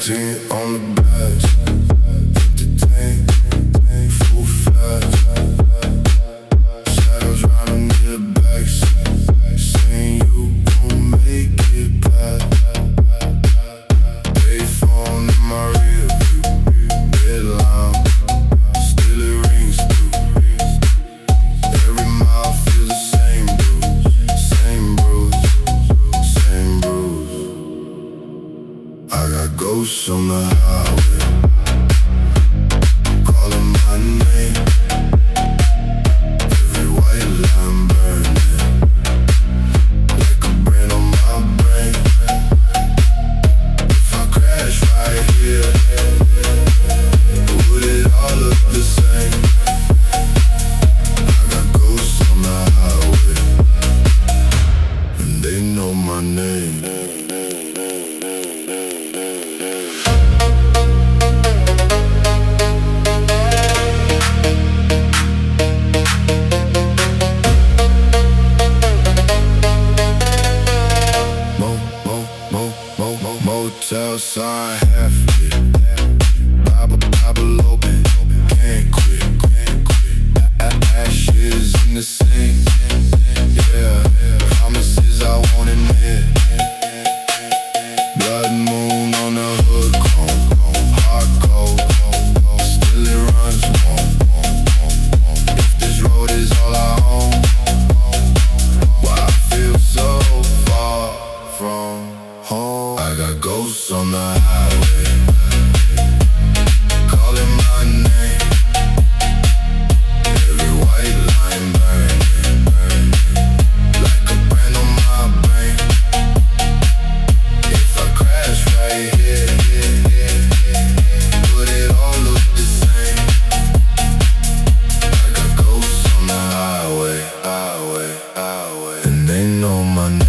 Nicotine on the bags, empty tank, full flash. Shadows round on the backs, saying you won't make it back. Payphone in my rear view, red line, still it rings through. Every mile feels the same bruise, same bruise, same bruise. I got ghosts on the highway, calling my name. Every white line burning, like a brand on my brain. If I crash right here, would it all look the same? I got ghosts on the highway, and they know my name. Motel sign half lit, Bible open, can't quit. Ashes in the sink, yeah. Promises I won't admit. Blood moon on the hood, hard cold, still it runs warm. If this road is all I own, why I feel so far from home. I got ghosts on the highway, calling my name. Every white line burning, like a brand on my brain. If I crash right here, would it all look the same? I got ghosts on the highway, and they know my name.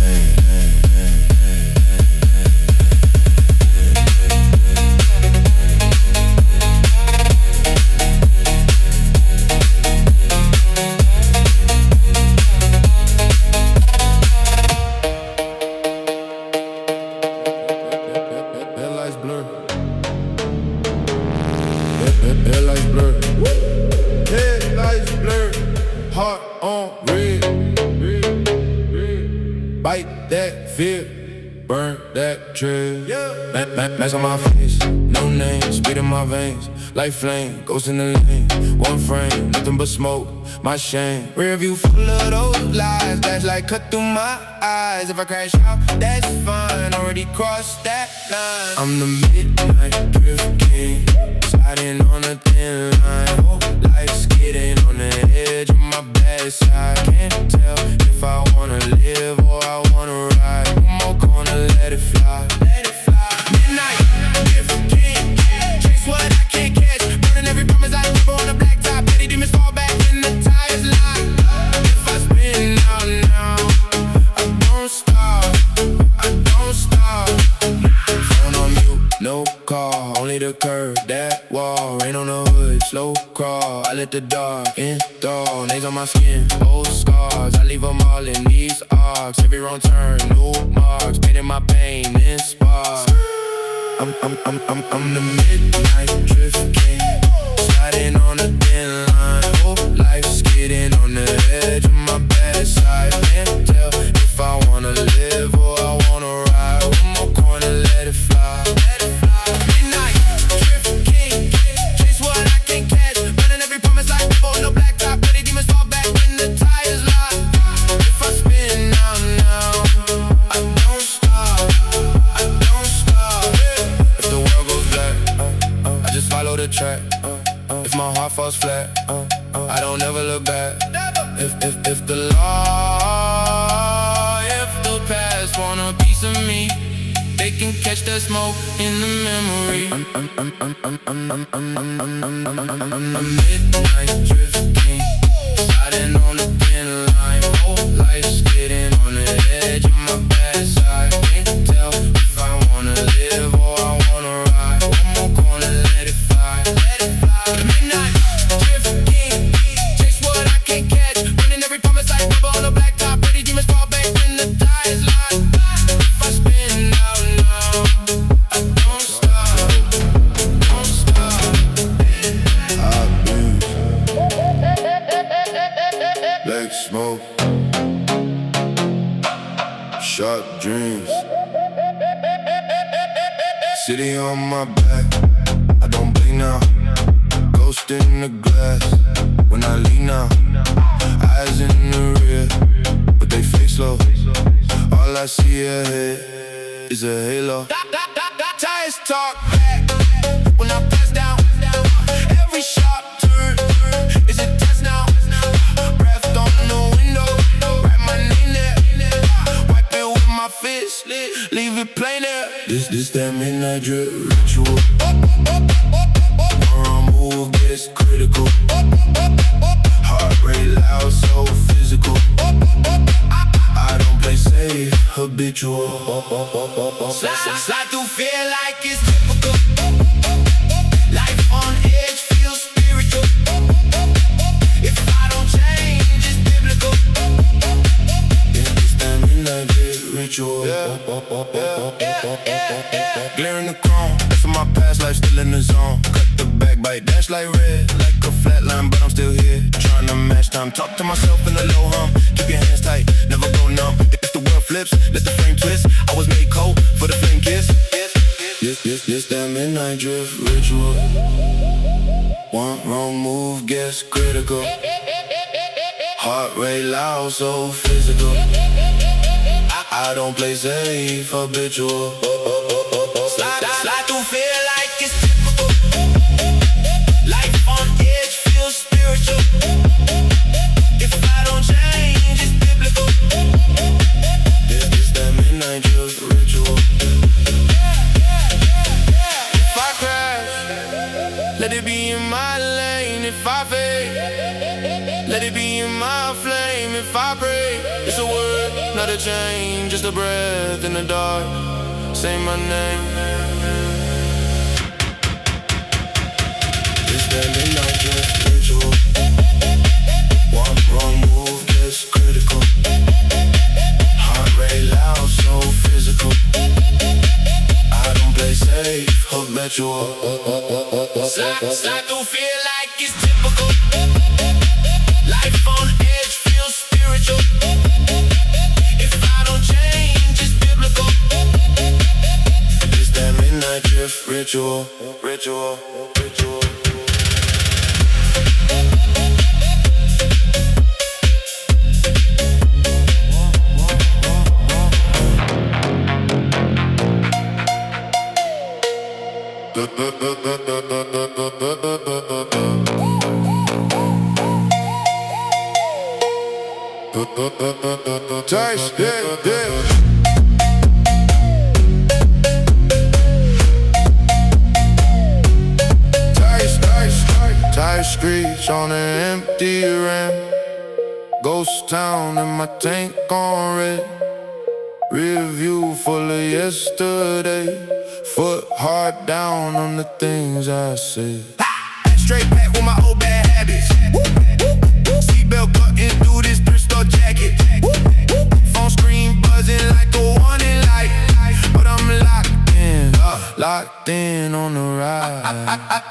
Headlights blur, headlights blur, headlights blur. Heart on red, bite that fear, burn that trail. Mask on my face, no name, speed in my veins, like flame, ghost in the lane. One frame, nothing but smoke, my shame. Rear view full of those lies, flashlight cut through my eyes. If I crash out, that's fine, already crossed that line. I'm the midnight drift king, sliding on a thin line. Whole life's getting on the edge of my bad side. Can't tell if I wanna live or I wanna ride. One more gonna let it fly. Midnight drift king, chase what I can't catch, burning every promise I keep on the blacktop. Petty demons fall back when the tires lie. If I spin out now, I don't stop, I don't stop. Phone on mute, no call, only the curb, that wall. Rain on the hood, slow crawl. I let the dark in, thaw. Nails on my skin, old scars. I leave them all in these arcs. Every wrong turn, new marks. Painting my pain in sparks. I'm the midnight drift king, sliding on a thin line. Whole life's getting on the edge of my bad side. Can't tell if I wanna live or I wanna ride. One more corner, let it fly. Midnight drift king, chase what I can't catch, burning every promise I keep on the blacktop. Petty demons fall back when the tires lie. If I spin out now, I don't stop, I don't stop. If the world goes black, I just follow the track. If my heart falls flat, I don't ever look back. If the law, if the past want a piece of me, they can catch the smoke in the memory. I'm a midnight drift king, sliding on the thin line. Whole life's getting on the edge of my bad side. Can't tell if I wanna live or I wanna ride. One more corner, let it fly. Midnight drift king, chase what I can't catch, burning every promise I keep on the blacktop. Pretty demons fall back when the tires lie. If I spin out now, I don't stop. City on my back, I don't blink now. Ghost in the glass, when I lean out. Eyes in the rear, but they face low. All I see ahead is a halo. Tires talk back, when I press down. Every sharp turn is a test now. Breath on the window, write my name there. Wipe it with my fist, leave it plain there. This that midnight drip ritual. One move gets critical. Heart rate loud, so physical. I don't play safe, habitual. Slide through fear like it's typical. Life on edge feels spiritual. If I don't change, it's biblical. It's that midnight ritual. Glaring the chrome, that's from my past life, still in the zone. Cut the back, bite, dash like red. Like a flat line, but I'm still here. Trying to match time, talk to myself in a low hum. Keep your hands tight, never go numb. If the world flips, let the frame twist. I was made cold for the flame kiss. This that midnight drift ritual. One wrong move gets critical. Heart rate loud, so physical. I don't play safe, habitual. Slide through fear like it's typical. Life on edge feels spiritual. If I don't change, it's biblical. This that midnight drift ritual. If I crash, let it be in my lane. If I fade, let it be in my flame. If I pray, it's a word, not a chain, just a breath in the dark. Say my name. This that midnight drift ritual. One wrong move gets critical. Heart rate loud, so physical. I don't play safe, habitual. Slide through fear like it's typical. Life on edge feels spiritual. If I don't change, it's biblical. It's that midnight drift ritual. Tire streets on an empty rim. Ghost town and my tank on red. Rear view full of yesterday. Foot hard down on the things I said. Straight back with my old bad habits. Seatbelt cutting through this thrift store jacket. Phone screen buzzing like a warning light. But I'm locked in on the ride.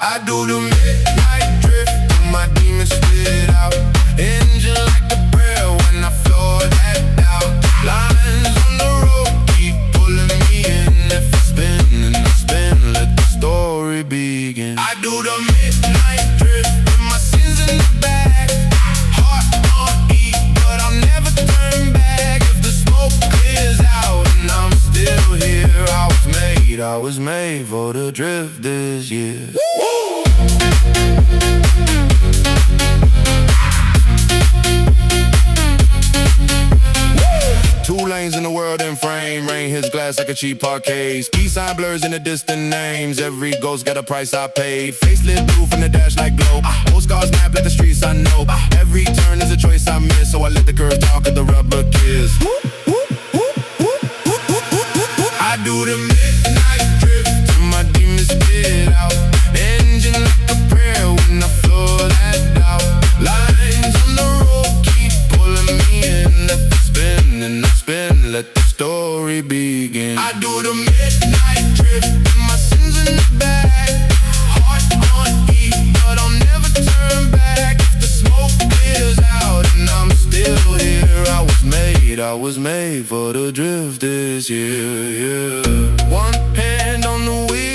I do the midnight drift till my demons spit out. Engine like a prayer when I floor that doubt. Lines on the road keep pulling me in. If I spin, let the story begin. I do the midnight drift with my sins in the bag. Heart on E, but I'll never turn back. If the smoke clears out and I'm still here, I was made for the drift this year. Two lanes in the world in frame. Rain hits glass like a cheap arcade. Speed sign blurs in the distant names. Every ghost got a price I paid. Facelift blue from the dash like glow. Postcards map like the streets I know. Every turn is a choice I miss, so I let the curves talk of the rubber kiss. I do the midnight drift till my demons spit out. Engine like a prayer when I floor that doubt. Lines on the road keep pulling me in. Let the spin, let the story begin. I do the midnight drift with my sins in the bag. Heart on E, but I'll never turn back. If the smoke clears out and I'm still here, I was made for the drift this year, yeah. One hand on the wheel,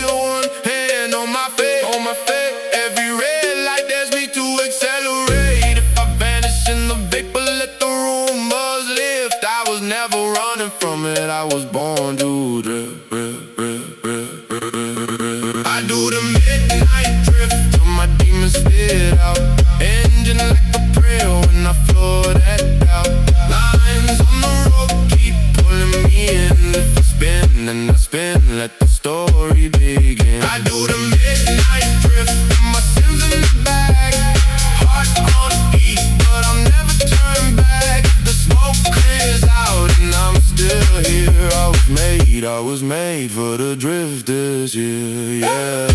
do the midnight drift till my demons spit out. Engine like a prayer when I floor that doubt. Lines on the road keep pulling me in. If I spin, then I spin, let the story begin. I do the midnight drift and my sins in the bag. Heart on E, but I'll never turn back. The smoke clears out and I'm still here. I was made for the drift this year, yeah.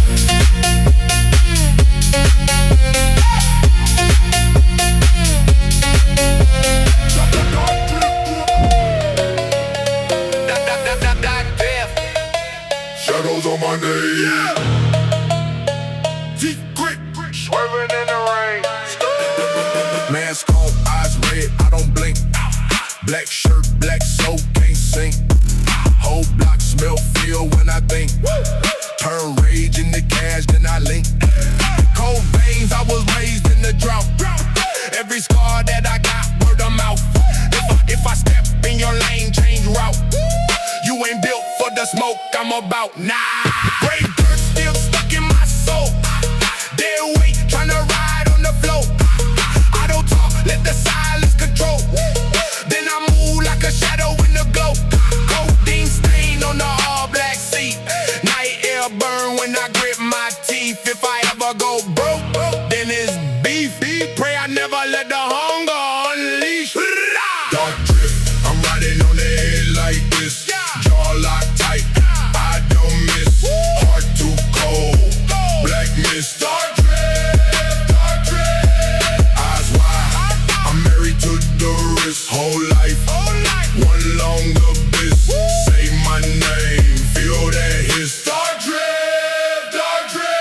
Shadows on my name, yeah. Deep grit, swerving in the rain. Mask on, eyes red, I don't blink. Black shirt, black soul, can't sing. Whole block smell, feel when I think. Turn rage into cash, then I link. Cold veins, I was raised in the drought. Every scar that I got, word of mouth. If I step in your lane, change route. You ain't built for the smoke I'm about, nah. Brave dirt still stuck in my soul. Dead weight, tryna ride on the floor. I don't talk, let the silence control. Then I move like a shadow in the glow. Codeine stain on the all black seat. Night air burn when I grip my teeth. If I ever go broke, then it's beef. Pray I never let the hunger unleash. Dark drip, I'm riding on the head like this. Jaw locked tight, I don't miss. Heart too cold, black mist. Dark drip, eyes wide. I'm married to the wrist. Whole life, one long abyss. Say my name, feel that hiss. Dark drip,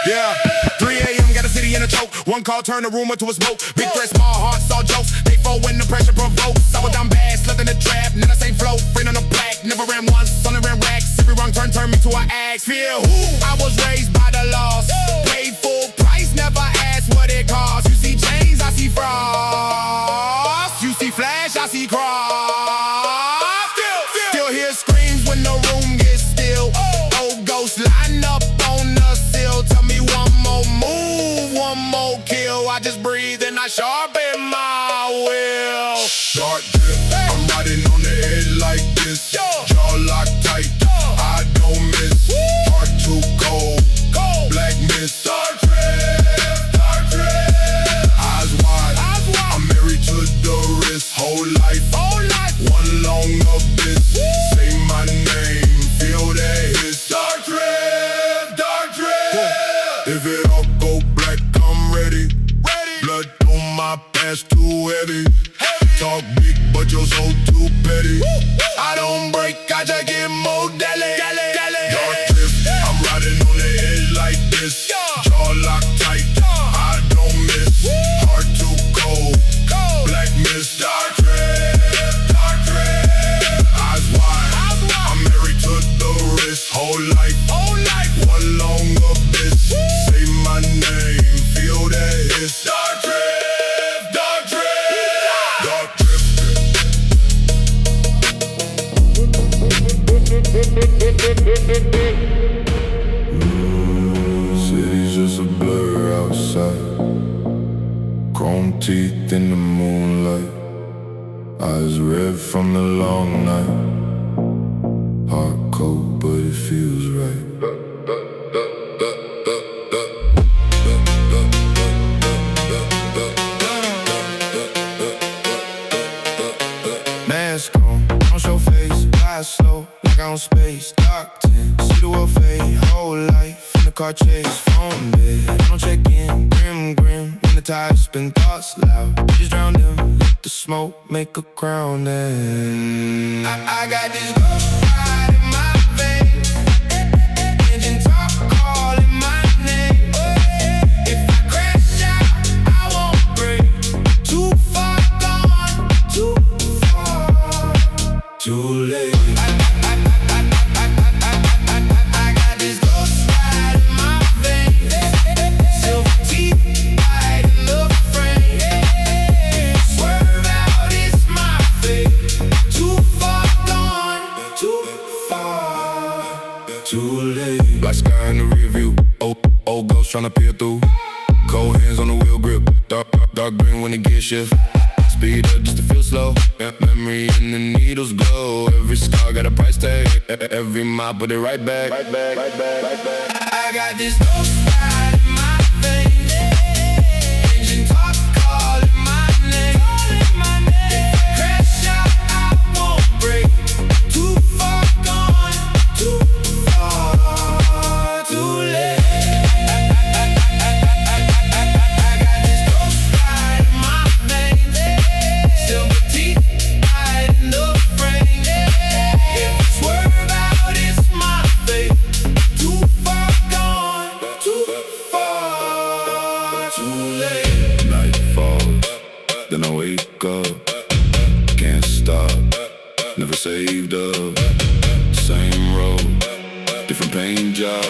yeah. 3 a.m. got a city in a choke. One call turn a rumor to a smoke. Big threat, small hearts, all jokes. They fall when the pressure provokes. I was down bad, slept in the trap. Never same flow, friend on the black. Never ran once, only ran racks. Every wrong turn me to an axe. Feel who? I was raised by the laws. Paid full price, never asked what it costs. You see chains, I see frost. You see flash, I see cross. Still hear screams when the room gets still. Old ghosts line up on the sill. Tell me one more move, one more kill. I just breathe and I sharpen my will. Short drip, I'm riding on the head like this. Jaw locked tight, I don't miss. Heart too cold, black mist. Dark drip, eyes wide. I'm married to the wrist. Whole life, one long abyss. Say my name, feel that hiss. Dark drip. If it all go black, I'm ready. Blood on my past too heavy. Talk big, but you're so too petty. I don't break, I just get more deli. Dark drip, I'm riding on the edge like this. Jaw locked tight, I don't miss. Heart too cold, black mist. Dark drip, eyes wide. I'm married to the wrist. Whole life, one long abyss. Say my name, feel that hiss. Dark drip. City's just a blur outside. Chrome teeth in the moonlight. Eyes red from the long night. Heart cold, but it feels right. Mask on, don't show face. Fly slow, like on space. Dark 10, see the world fade. Whole life in the car chase. Phone bed, don't check in. Grim, when the tires spin. Thoughts loud, we just drown them. Let the smoke make a crown and I got this ghost ride in my veins. Engine talk, calling my name. If I crash out, I won't break. Too far gone, too far, too late. I got this ghost ride in my veins. Silver teeth, light in the frame. Swerve out, it's my fate. Too far gone, too far. tryna peer through. Cold hands on the wheel grip, dark green when it gear shift. Speed up just to feel slow. Memory and the needles glow. Every scar got a price tag. Every mile put it right back. I got this ghost ride in my veins. Engine talk calling my name. If I crash out, I won't break. Too far gone, too far, too late. Then I wake up, can't stop, never saved up. Same road, different paint job,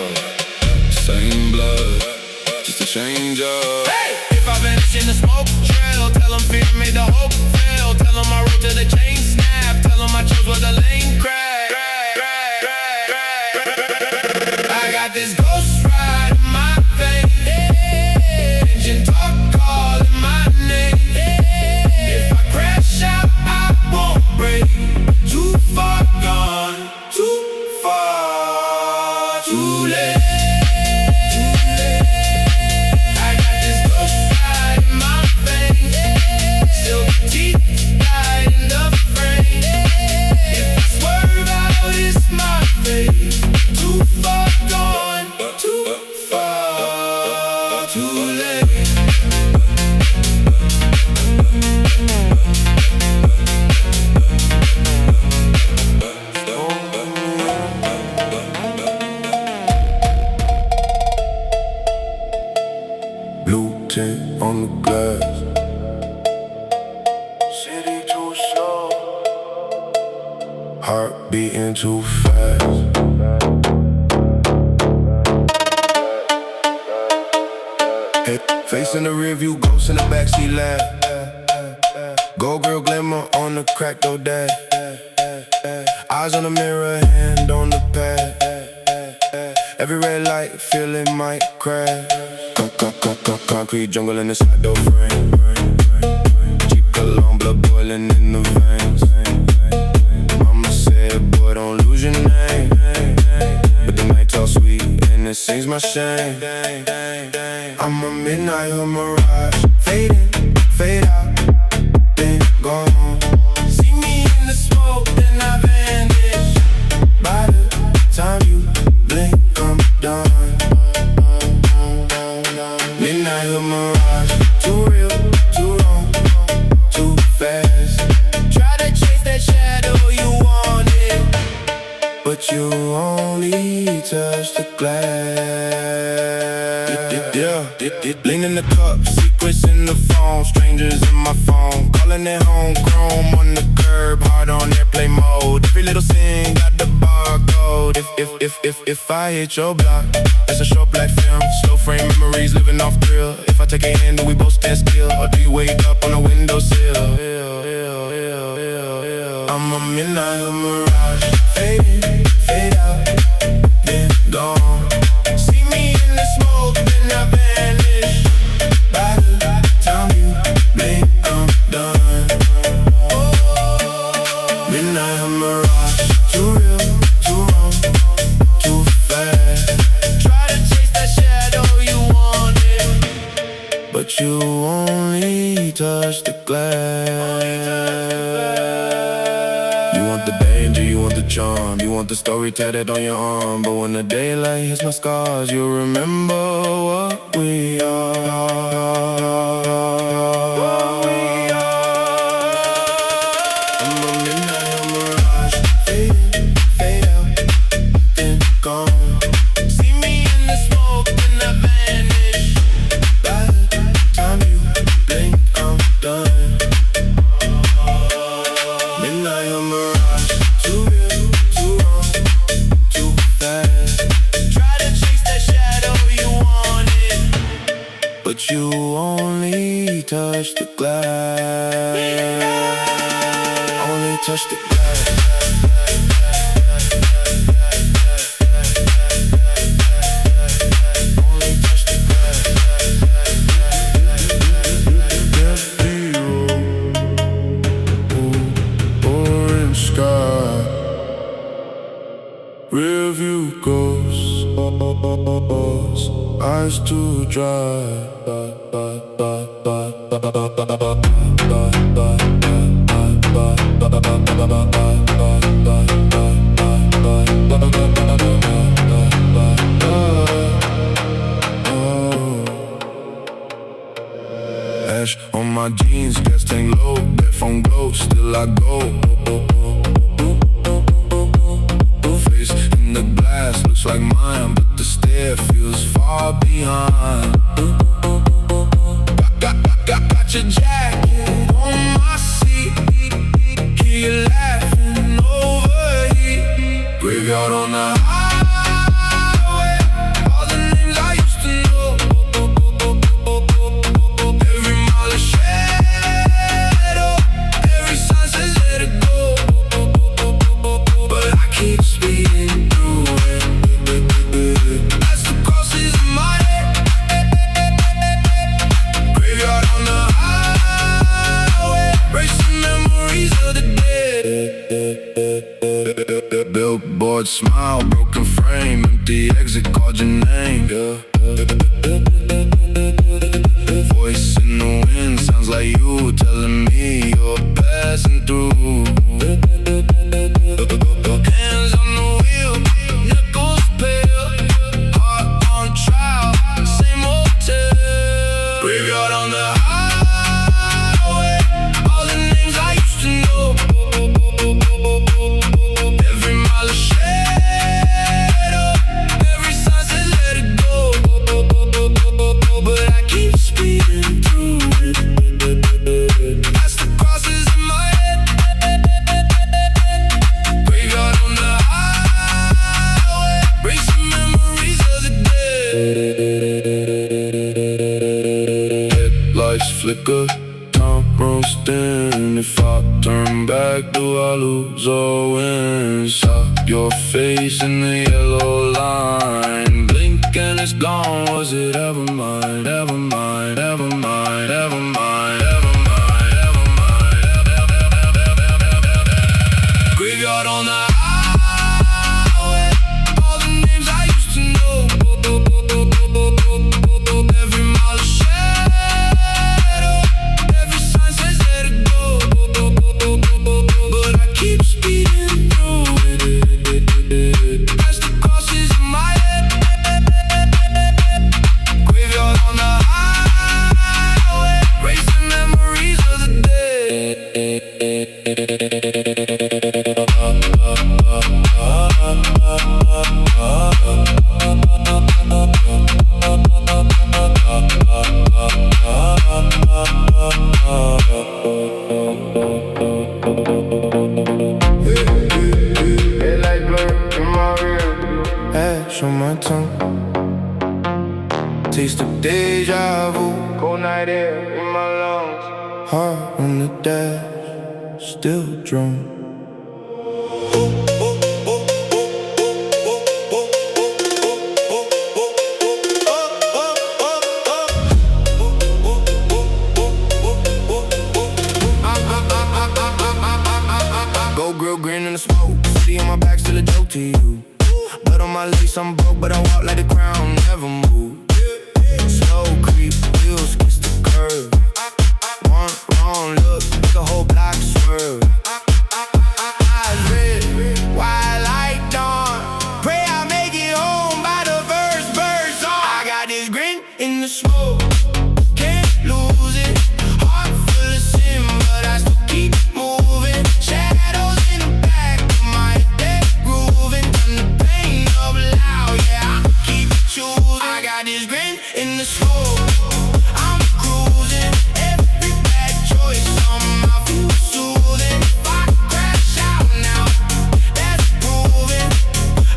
same blood, just a change up. Hey! If I vanish in the smoke trail, tell them fear made the hope fail. Tell them I rode to the chain snap, tell them I chose where the lane crack. I got this ghost ride in my veins. Engine talk calling my name. If I crash out, I won't break. Too far gone, too far, too late. I got this ghost ride in my veins. Silver teeth guiding the frame. If I swerve out, it's my fate. Too far gone, too far, too late. Blue tint on the glass. City too slow. Heart beating too fast. Hey, face in the rear view, ghost in the backseat laugh. Gold girl glimmer on the crack door dash. Eyes on the mirror, hand on the pad. Every red light, feel it might crash. Concrete jungle in the side door frame. Cheap cologne, blood boiling in the veins. Mama said, boy, don't lose your name. But the nights all sweet and it sings my shame. I'm a midnight hood mirage. Fade in, fade out, then gone. See me in the smoke, then I vanish. By the time you blink, I'm done. Midnight hood mirage. Too real, too long, too fast. Try to chase that shadow you wanted, but you only touch the glass. Yeah, lean in the cup, secrets in the phone, strangers in my phone, calling it home, chrome on the curb, hard on airplane mode. Every little sin got the barcode. If I hit your block, it's a short black film, slow frame memories living off thrill. If I take a hand, do we both stand still, or do you wake up on the windowsill? I'm a midnight hood mirage. Fade in, fade out, then gone. See me in the smoke, then I vanish. By the time you blink, I'm done. Midnight hood mirage. Too real, too wrong, too fast. Try to chase that shadow you wanted, but you only touch the glass. You want the danger, you want the charm, you want the story tatted on your arm. But when the daylight hits my scars, you'll remember what we are. I'm a midnight mirage. Fade in, fade out, then gone. See me in the smoke, then I vanish. By the time you blink, I'm done. Midnight mirage. Too real, too wrong, too fast. Try to chase that shadow you wanted, but you only touch the glass. Only touch the glass. Only touch the glass. too dry. Ash on my jeans, gas tank low, that phone glow, still I go. Face in the glass looks like mine, but the stare feels far behind. Got your jacket on my seat, hear you laughing overheat. Graveyard on the highway, all the names I used to know. Every mile a shadow, every sign says let it go. But I keep speeding through it. As the crosses in my head, graveyard on the highway, racing memories of the dead. Billboard smile, broken frame, empty exit, called your name. Voice in the wind sounds like you telling me you're passing through. Hands on the wheel, knuckles pale, heart on trial, same hotel. Graveyard on the highway, all the names I used to know. Every mile a shadow, every sign says let it go. But I keep speeding through it. As the crosses in my head, graveyard on the highway, racing memories of the dead. Headlights flicker, time runs thin. If I turn back, do I lose or win? Saw your face in the yellow line, blink and it's gone. Was it ever mine? Ever mine? Ever mine? Ever mine? Ever mine? Ever mine? Graveyard on the highway, all the names I used to know. Every mile a shadow, every sign says let it go. But I keep speeding through it. As the crosses in my head, graveyard on the highway, racing memories of the Headlight blur in my rear, ash on my tongue, taste of deja vu. Cold night air in my lungs, heart on the dash, still drunk. Go grill, grin in the smoke, city on my back, still a joke to you. Blood on my lace, I'm broke, but I walk like the crown, never move. Slow creep, wheels kiss the curb. One wrong look, make a whole block swerve. Eyes red, white like dawn. Pray I make it home by the first bird song. I got this grin in the smoke, can't lose it. Heart full of sin, but I still keep moving. Shadows in the back of my head grooving. Turn the pain up loud, yeah, I keep choosing. I got this grin in the smoke, I'm cruising. Every bad choice somehow feels soothing. If I crash out now, that's proven.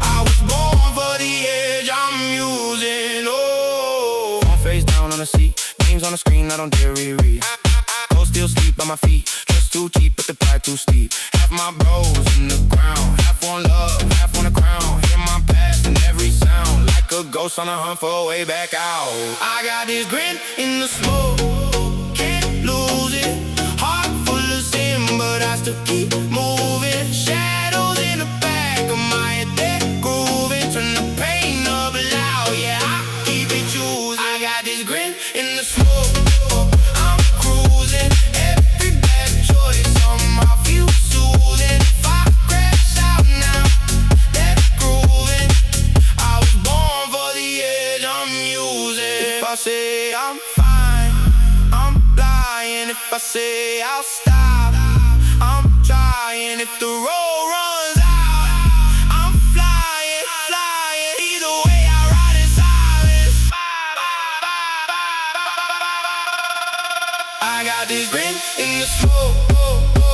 I was born for the edge I'm using. Oh, phone face down on the seat, names on the screen, I don't dare reread. Clothes still sleep at my feet, just too cheap, but the price too steep. Half my bros in the ground, half on love, half on the crown. Hear my past in every sound, like a ghost on a hunt for a way back out. I got this grin in the smoke, can't lose it. Heart full of sin, but I still keep moving. Shadows in the back of my head grooving. Turn the pain up loud, yeah, I keep it choosing. say I'm fine, I'm lying if I say I'll stop. I'm trying if the road runs out. I'm flying, flying, either way I ride in silence. I got this grin in the smoke,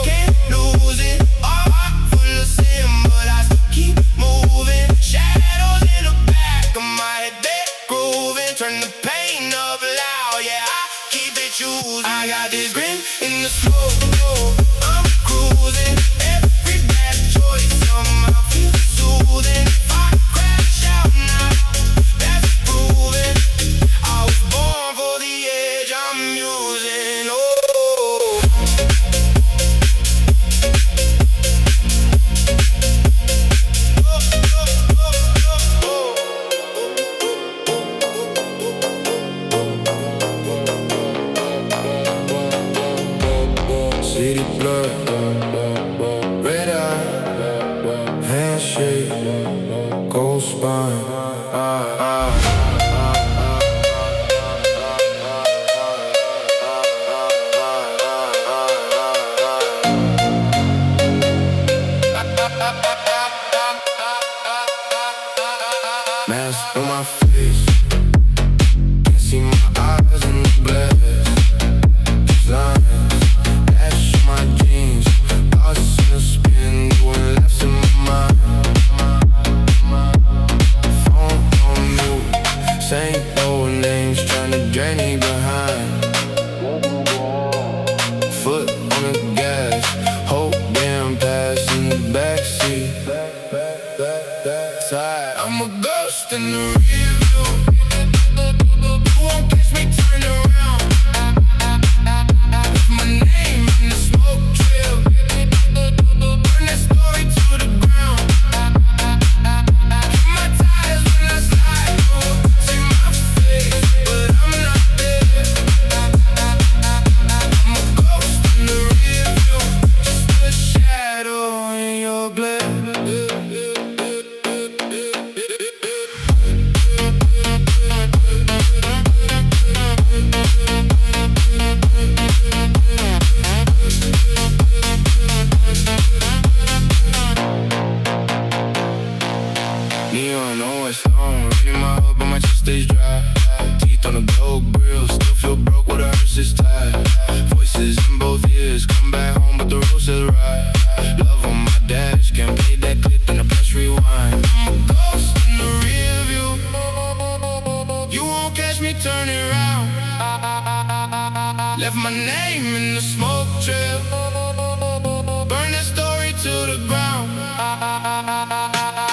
can't lose it. Heart full of sin, but I still keep moving. Shadows in the back of my head, they're grooving. Turn the pain up loud, yeah, I keep it choosing. I got this grin in the smoke, I'm cruising. Every bad choice somehow feels soothing. If I crash out now, that's proven. I was born for the edge I'm using. Oh. City blur, red eye, handshake, gold spine. Mask on my face, can't see my eyes in the glass. Lines, ash on my jeans, thoughts in a spin, doing laps in my mind. Phone on mute, saying no names, tryna drain me behind. Foot on the gas, hope damn pass in the backseat. Side, I'm a ghost in the rear view. You won't catch me turn around. My name in the smoke trail, burn that story to the ground. Hit my tires when I slide through, see my face, but I'm not there. I'm a ghost in the rear view, just a shadow in your glare. Neon always on, reading my hood, but my chest stays dry. Teeth on the gold grill, still feel broke with a hearse tied. Voices in both ears, come back home, but the road says right. Love on my dash, can't play that clip and the press rewind. I'm a ghost in the rear view, you won't catch me turning around. Left my name in the smoke trail, burn that story to the ground.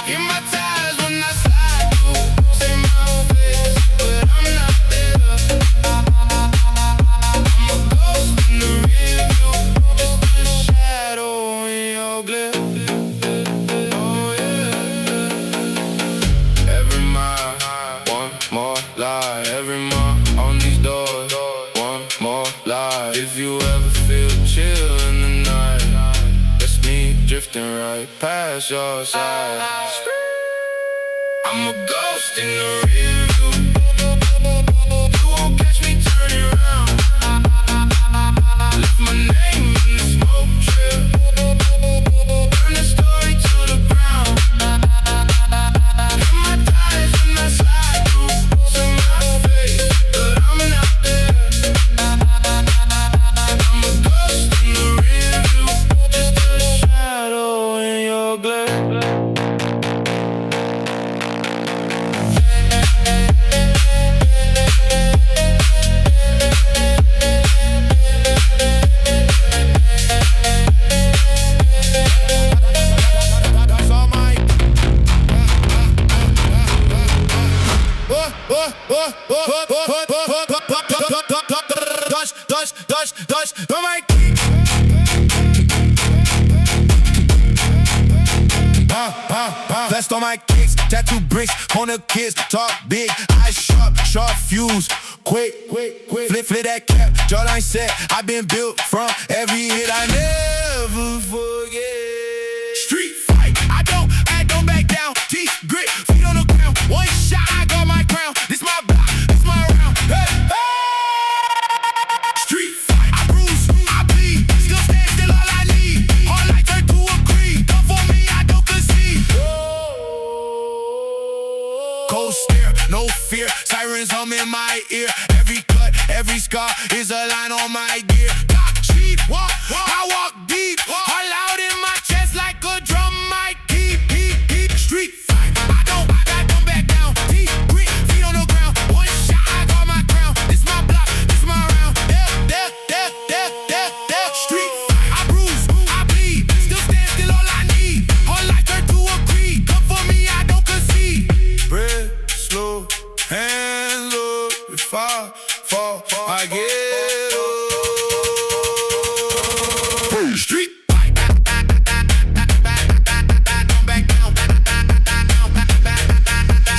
Hit my tires when I slide through, see my face, but I'm not there. I'm a ghost in the rear view, just a shadow in your glare. Oh yeah. Every mile, one more lie. Every month on these doors, one more lie. If you ever feel chill in the night, that's me drifting right past your side. I'm a ghost in the rear view, you won't catch me turning around. Left my name in the smoke trail, burn the story to the ground. Hit my tires when I slide through, see my face, but I'm not there. I'm a ghost in the rear view, just a shadow in your glare. Vest on my kicks, tattoo bricks on the kids, talk big, eyes sharp, sharp fuse, quick, flip that cap, jawline set, I been built from every hit I never forget. Street fight, I don't back down, teeth grit, feet on the ground, one shot, I got my crown, this my block, this my round, hey. in my ear. Every cut, every scar is a line on my gear. Top street walk, I walk deep. All out in my chest like a drum. I keep street fight. I don't back down. Deep grit, feet on the ground. One shot, I got my crown. This my block, this my round. There. Street fight. I bruise, I bleed. Still stand, still all I need. Whole life turned to a creed. Come for me, I don't concede. Bread, slow, hands up. If I fall, I get up. Street fight. Don't back down.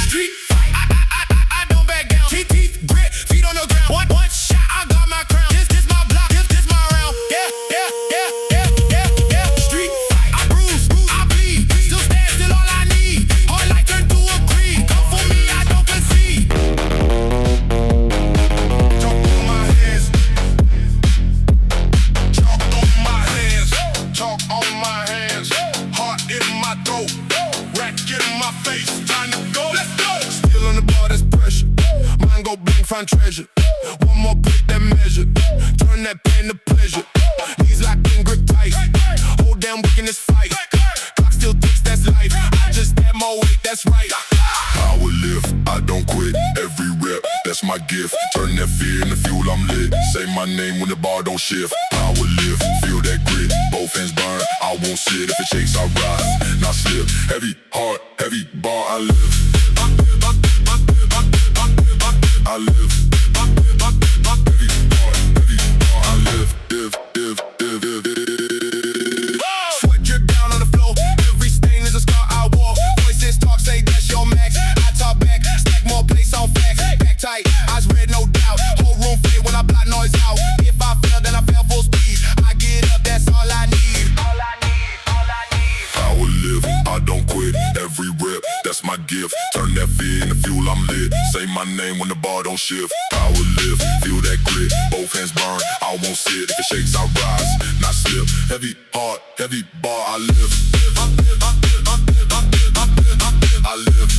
Street fight. I don't back down. Teeth, grit, feet on the ground. One shot, I got my crown. This my block, this my round. Yeah. Street fight. I bruise, I bleed. Still stand, still all I need. Whole life turned to a creed. Come for me, I don't concede. Chalk on my hands. Chalk on my hands. Chalk on my hands. Heart in my throat. Rack in my face. Time to go. Let's go. Still on the bar, that's pressure. Mind go blink, find treasure. One more brick, that measure. Turn that pain to pleasure. Knees locked in, grip tight. Hold down, weak in this fight. Clock still ticks, that's life. I just add more weight, that's right. I will live, I don't quit. Every rep, that's my gift. Turn that fear into fuel, I'm lit. Say my name when the bar don't shift. I will live, feel that grit. Both hands burn, I won't sit. If it shakes, I rise, not slip. Heavy heart, heavy bar, I live. I live. Heavy bar, I live. Sweat drip down on the floor. Every stain is a scar I wore. Voices talk, say that's your max. I talk back, stack more place on facts. Back tight, eyes red, no doubt. Whole room fit when I block noise out. If I fail, then I fail full speed. I get up, that's all I need. I will live, I don't quit. Every rep, that's my gift. Turn that fear into fuel, I'm lit. Say my name when the bar don't shift. I will live, feel that grit. Both hands burn, I won't sit. If it shakes, I rise, not slip. Heavy heart, heavy bar, I live. I live.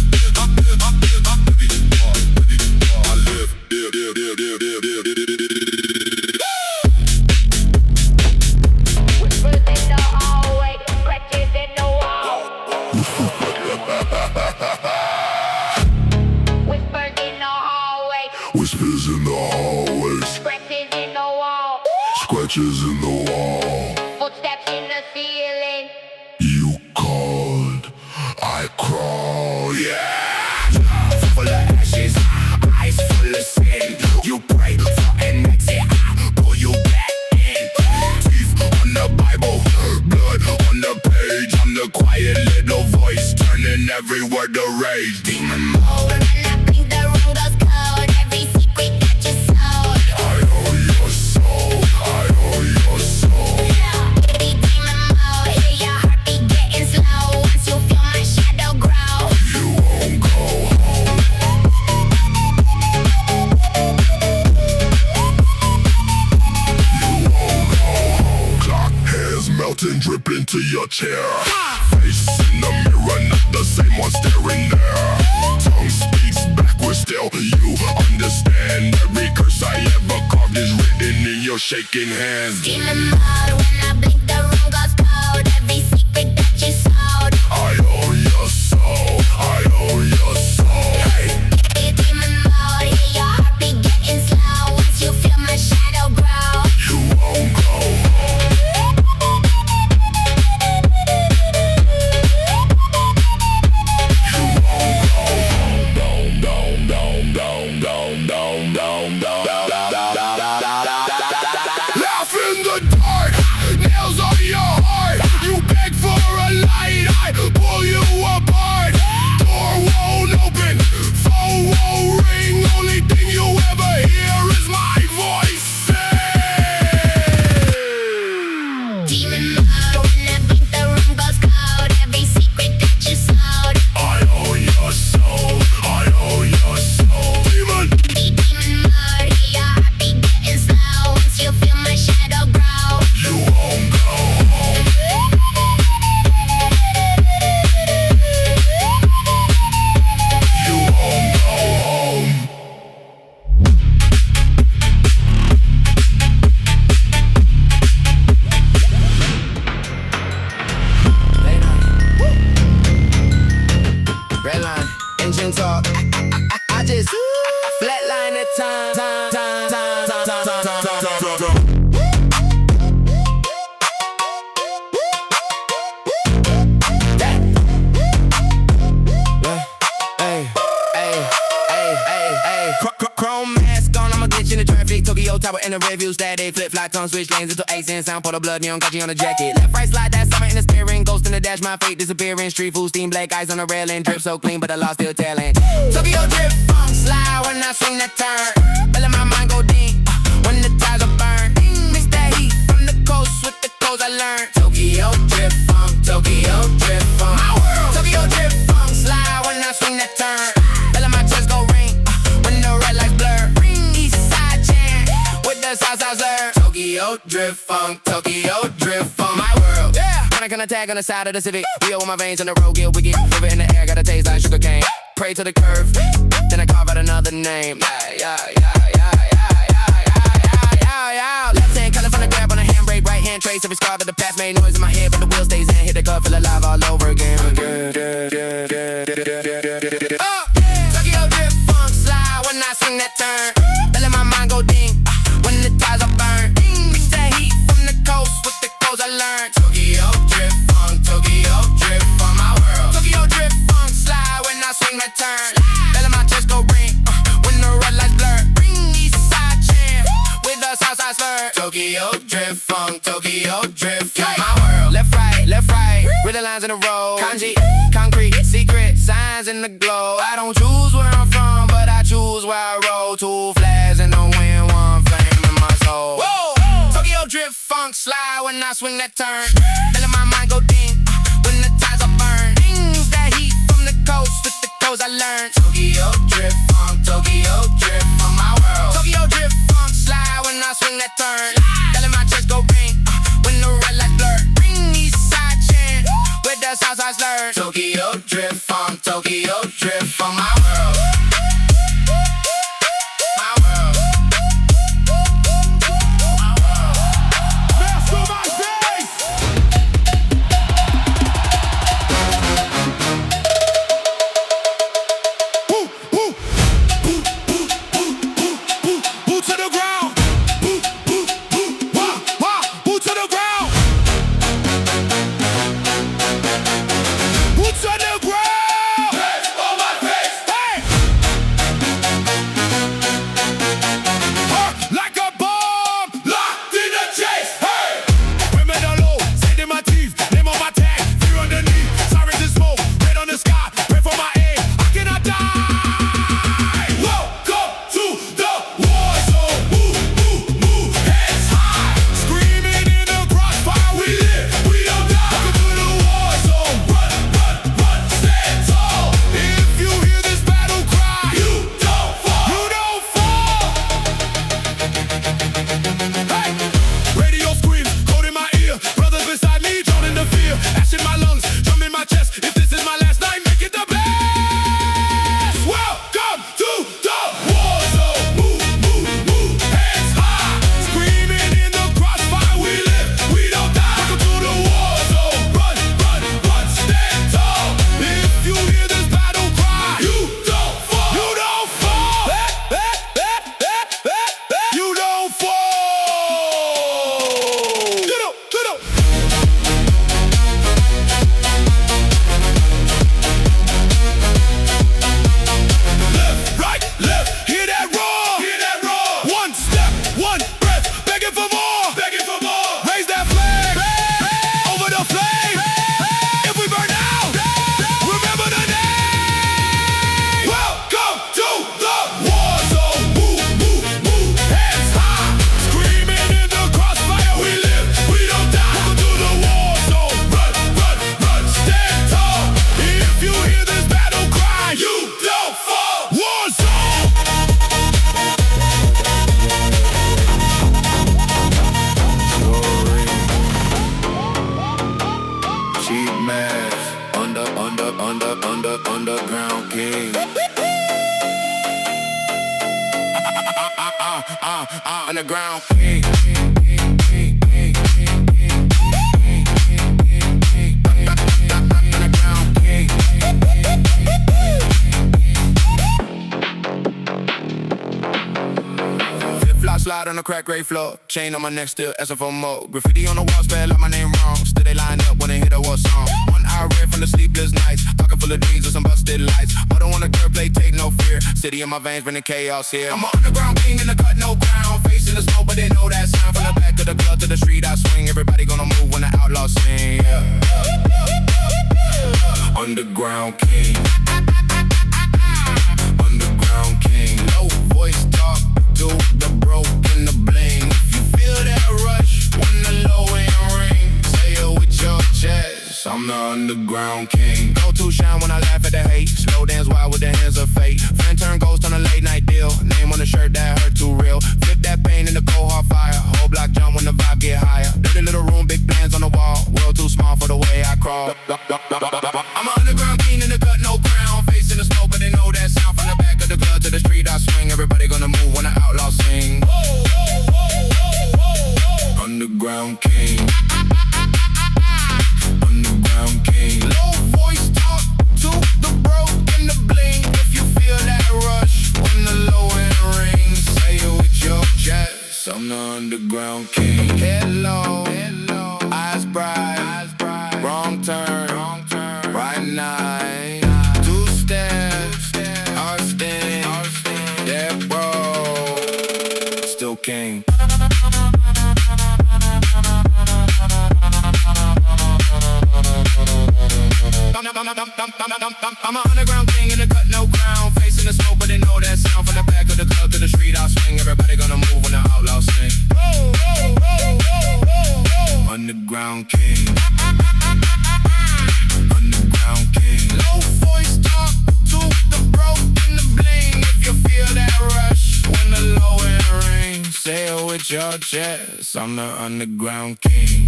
Heavy bar, I live. Whispers in the hallway, scratches in the wall. Whispers in the hallway, Whispers in the hallways, scratches in the wall. scratches in the wall. Footsteps in the ceiling. You called, I crawl, yeah. full of ashes, eyes full of sin. You pray for an exit, I pull you back in. Teeth on the Bible, blood on the page. I'm the quiet little voice, turning every word to rage. Demon mode. When I blink, the room goes cold. Every secret that you sold. I owe your soul, I owe your soul. Baby, demon mode. Hear your heartbeat getting slow. Once you feel my shadow grow. You won't go home. You won't go home. Clock hairs melting, dripping to your chair. Face in the mirror, not the same one staring there. Tongue speaks backwards still. You understand every curse I ever carved is written in your shaking hands. Demon mode. When I blink, the room goes cold. Every secret that you sold. I owe your soul, I owe your soul. Hey, Demon mode. Hear your heartbeat getting slow. Once you feel my shadow grow. you won't go home. You won't go home. Laugh in the dark, nails on your heart. You beg bitch in the traffic, Tokyo Tower in the review static. Flip fly tongue switch lanes into accent sound. Pour the blood, neon got you on the jacket. Left right slide that summer in the steering. Ghost in the dash, my fate disappearing. Street food steam, black eyes on the railing. Drip so clean, but the law still telling. Tokyo drip, funk slide when I swing that turn. Belly my mind go ding when the tires are burned. Mix that heat from the coast with the codes I learned. Tokyo drip, funk, Tokyo drip, funk. My world. Tokyo drip, funk slide when I swing that turn. Belly my chest go ring when the red lights blur. East side chant with the south side slur. Tokyo drip, funk, Tokyo drip, funk. My world. Yeah. When I tag on the side of the Civic, Rio with my veins on the road, get wicked. River in the air, got a taste like sugar cane. Pray to the curve, then I carve out another name. Left hand color from the grab on the handbrake, right hand trace. Every scar of the past made noise in my head, but the wheel stays in. Hit the cut, feel alive all over again. Tokyo drip, funk slide when I swing that turn. Belly my mind go ding when the tires are burned. Mix that heat from the coast with the codes I learned. Tokyo drip, funk, Tokyo drip, funk. My world. Tokyo drip, funk slide when I swing that turn. Belly my chest go ring when the red lights blur. East side chant with the south side slur. Tokyo drip, funk, Tokyo drip, funk. My world. Left right, with the lines in a row. Kanji, concrete, secret signs in the glow. I don't choose where I'm from, but I choose where I roll. Two flags in the wind, one flame in my soul. Whoa! Tokyo drip, funk slide when I swing that turn. Belly my mind go ding when the tires are burned. Dings that heat from the coast with the codes I learned. Tokyo drip, funk, Tokyo drip, funk. My world. Tokyo drip, funk slide when I swing that turn. Belly my chest go ring when the red lights blur. East side chant with the south side slur. Tokyo drip, funk, Tokyo drip, funk. My world. My world. Master my face. Woo, woo, woo, woo, woo, woo, woo, woo to the ground. Woo, woo, woo, wah, wah, woo to the ground. Woo to the ground. Hands on my face. Hey. Like a bomb, locked in the chase. Hey. Women are low, sand in my teeth, name on my tag, fear underneath. Sirens in smoke, red on the sky, pray for my aim. I cannot die. Welcome to the war zone. Move, move, move, hands high. Screaming in the crossfire, we live, we don't die. Welcome to the war zone. Run, run, run, stand tall. If you hear this battle cry, you don't fall. You don't fall. Hey, radio screams, cold in my ear. Brothers beside me, drawn in the fear. Ash in my lungs, drum in my chest. If this is my last night, make it the best. Welcome to the war zone. Move, move, move, hands high. Screaming in the crossfire, we live, we don't die. Welcome to the war zone. Run, run, run, stand tall. If you hear this battle cry, you don't fall. You don't fall. You don't fall. Get up, get up. Left, right, left, hear that roar. Hear that roar. One step, one breath, begging for more. Begging for more. Raise that flag, over the flame. If we burn out, remember the name. Welcome to the war zone. Move, move, move, hands high. Screaming in the crossfire, we live, we don't die. Welcome to the war zone. Run, run, run, stand tall. If you hear this battle cry, you don't fall. War zone. Cheap mask, underground king. Underground king. Underground king. Flip-flop slide on the crack gray floor. Chain on my neck still SFO mode. Graffiti on the wall spell like my name wrong. Still they line up when they hit a war song. 1 hour red from the sleepless nights. Pocket full of dreams with some busted lights. Auto on the curb plate, take no fear. City in my veins, bringing chaos here. I'm an underground king in the cut, no Underground king. Go to shine when I laugh at the hate. Slow dance wild with the hands of fate. Friend turn ghost on a late night deal. Name on the shirt that hurt too real. Flip that pain in the cold hard fire. Whole block jump when the vibe get higher. Dirty little room, big plans on the wall. World too small for the way I crawl. I'm an underground king in the cut, no crown. Facing the smoke, but they know that sound. From the back of the club to the street I swing. Everybody gonna move when the outlaws sing. Underground king. Underground king. Low voice talk to the broke and the bling. If you feel that rush when the low end rings, say it with your chest. I'm the underground king. Hello, eyes bright, wrong turn, right night. Two steps, Austin, yeah bro, still king. I'm an underground king in the cut, no crown. Facing the smoke, but they know that sound. From the back of the club to the street I swing. Everybody gonna move when the outlaws sing. Underground king. Underground king. Low voice talk to the broke and the bling. If you feel that rush when the low end rings, say it with your chest. I'm the underground king.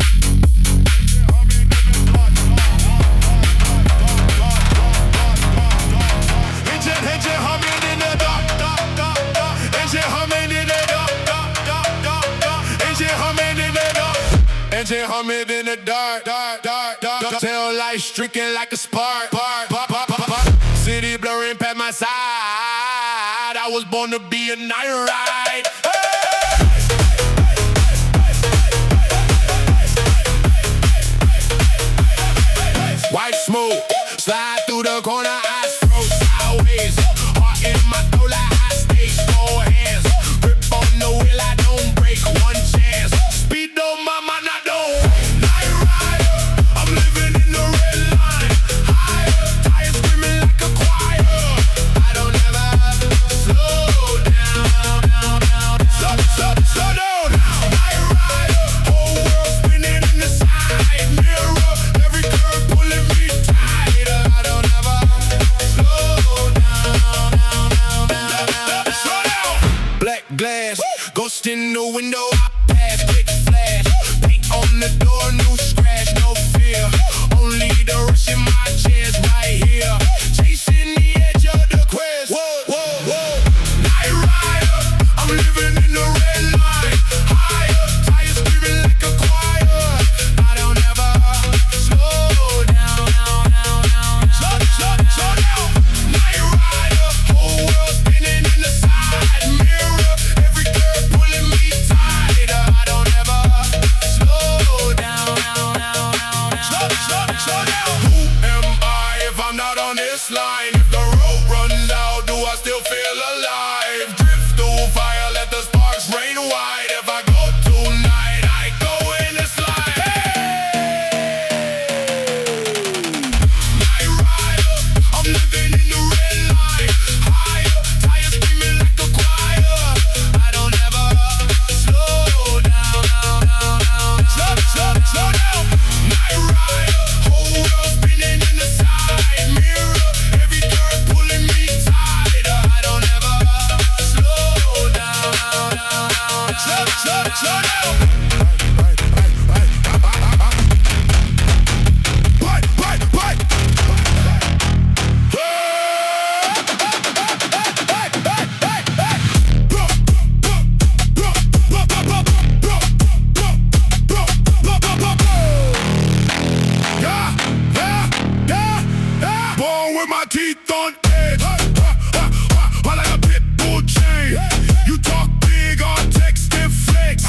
Engine humming in the dark, tail light streaking like a spark. City blurring past my side. I was born to be a night ride. White smoke, slide through the corner, I throw sideways. Heart in my throat like high stakes, 4 hands. Grip on the wheel, I don't break one chance. Speed on my mind, I don't. Night rider, I'm living in the red line. Higher, tires screaming like a choir. I don't ever slow down. Slow down. Night rider, whole world spinning in the side mirror. Every curve pulling me tighter. I don't ever slow down. Slow down. Black glass, ghost in the window. I pass, quick flash. Paint on the door, new scratch, no fear. Only the rush in my chest right here. Chasing the edge of the quest. Whoa. Night rider, I'm living in the red line. Higher, tires screaming like a choir. I don't ever slow down. Slow down. Night rider, whole world spinning in the side mirror. Every curve pulling me tighter. I don't ever slow down. Slow down. Who am I if I'm not on this line? If the road runs out, do I still feel alive? Drift through fire, let the sparks rain wide. If I go tonight, I go in the slide. Night rider, I'm living in the red line. Higher, tires screaming like a choir. I don't ever slow down. Slow down. Night rider, whole world spinning in the side mirror. Every curve pulling me tighter. I don't ever slow down. Slow down. Born with my teeth on edge, like a pit bull chain. You talk big on text and flex.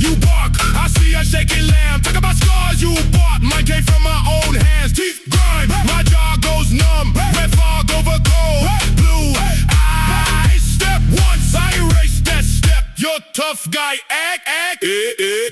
you bark. I see a shaking lamb. Talk about scars you bought. Mine came from my own hands. Teeth grind, my jaw goes numb. Red fog over cold, blue eyes. Step once, I erase that step. Your tough guy act,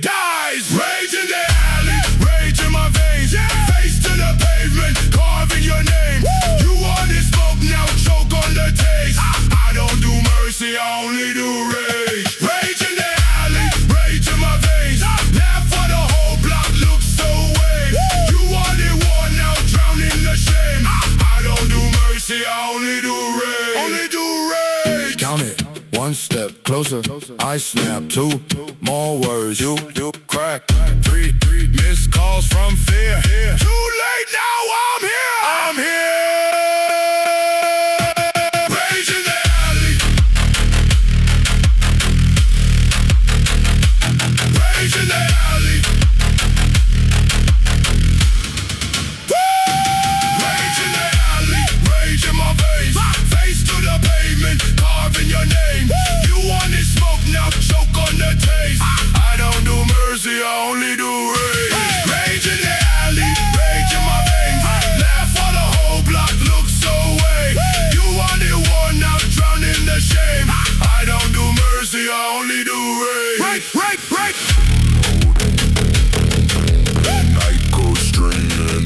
dies. Rage in the alley, rage in my veins. Face to the pavement, carving your name. You want this smoke, now choke on the taste. I don't do mercy, I only do rage. Rage in the alley, rage in my veins. Laugh for the whole block, look so wave. You wanted war, now drown in the shame. I don't do mercy, I only do rage. Only do rage. Count it, one step closer, I snap. Two more words, you crack. Three missed calls from fear. Too late now, I'm here. I'm here. Rage in the alley. Rage in the alley. Rage in the alley. Rage in my veins. Face to the pavement, carving your name. You want this smoke, now choke on the taste. I don't do mercy, I only do rage. Rage in the alley, rage in my veins. Laugh for the whole block, look so way. You wanted war, now drown in the shame. I don't do mercy, I only do rage. Rage. Night goes streaming,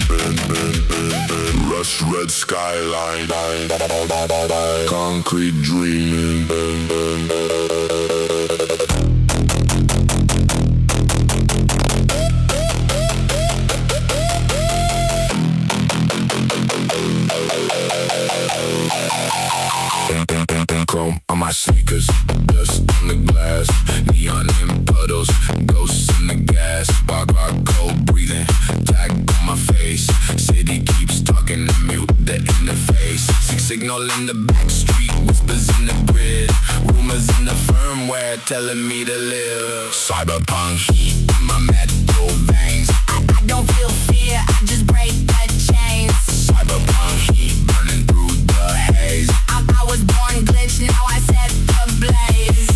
rust red skyline, concrete dreaming. Chrome on my sneakers, dust on the glass, neon in puddles, ghosts in the gas, rock cold breathing, tag on my face. City keeps talking, I mute the interface. Signal in the back street, whispers in the grid, rumors in the firmware telling me to live. Cyberpunk heat in my metal veins. I don't feel fear, I just break the chains. Cyberpunk heat burning through the haze. I was born glitched, now I set the blaze.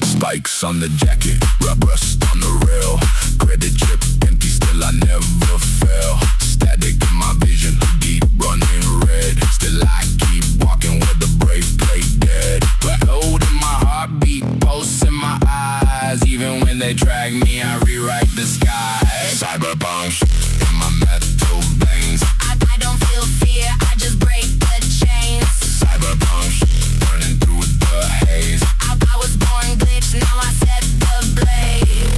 Spikes on the jacket, rust on the rail. Credit chip empty, still I never fail. Static in my vision, deep running red. Still I keep walking where the brave play dead. But holding my heartbeat, pulse in my eyes. Even when they drag me, I rewrite the sky. Cyberpunk in my metal veins. I don't feel fear, I just break the chains. Cyberpunk burning through the haze. I was born glitched, now I set the blaze.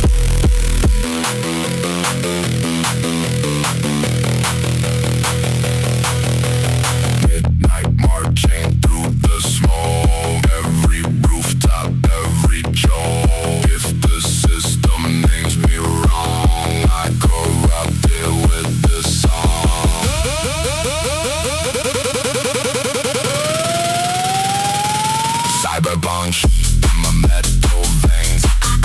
Midnight marching through the smoke. Every rooftop, every joke. If the system names me wrong, I corrupt it with the song. Cyberpunk in my metal veins.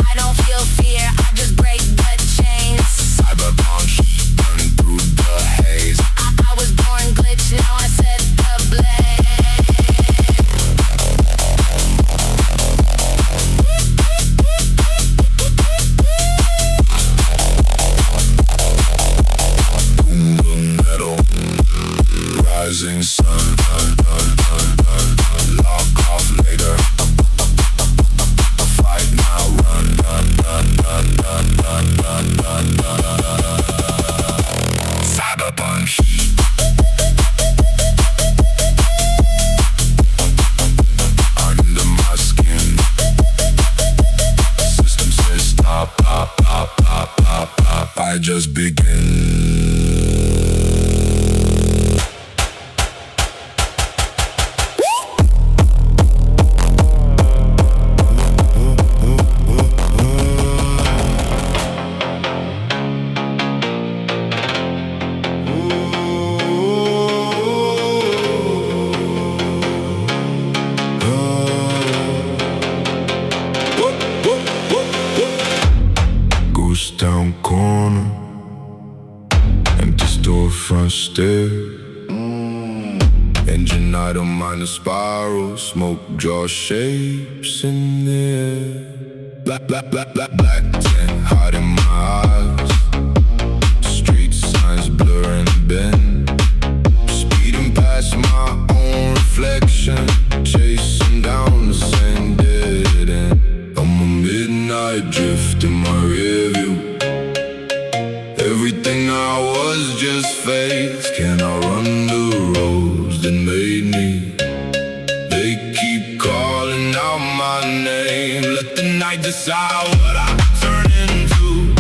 I don't feel fear, I just break the chains. Cyberpunk burning through the haze. I was born glitched, now I set the blaze. Metal, rising sun, lock off later. Fight now, run. Cyberpunk heat. Under my skin, system says stop. I just begin. Town corner, front stair. Engine idle, mind a spiral. Smoke draw shapes in the air. Black tent, hot in my eyes. Street signs blur and bend. Speeding past my own reflection. Chasing down the same dead end. I'm a midnight drift in my rear view. Everything I was just fades. Can I run the roads that made me? They keep calling out my name. Let the night decide what I turn into.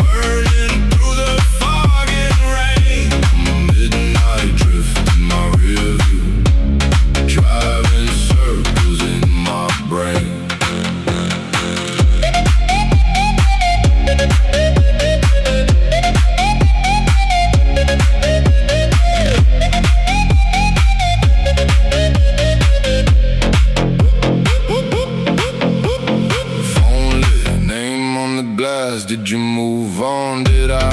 Burning through the fog and rain. I'm a midnight drift in my rear view. Driving circles in my brain. Did you move on? Did I?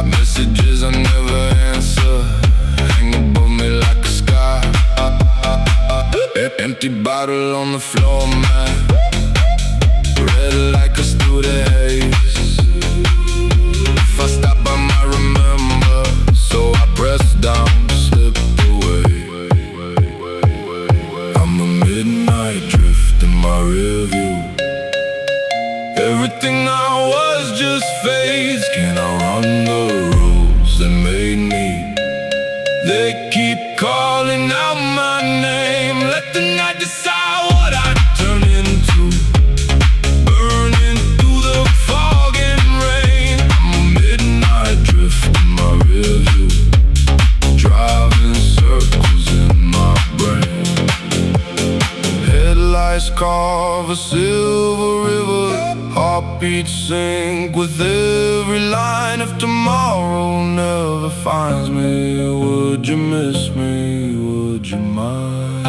Messages I never answer hang above me like a sky. Empty bottle on the floor, man. Red like us through the haze. If I stop, I might remember. So I press down, slip away. I'm a midnight drift in my rear view. Everything I was just fades. Can I run the roads that made me? They keep calling out my name. Let the night decide what I turn into. Burning through the fog and rain. I'm a midnight drift in my rear view. Driving circles in my brain. Headlights carve a silver river. Heartbeats sync with every line. If tomorrow never finds me, would you miss me? Would you mind?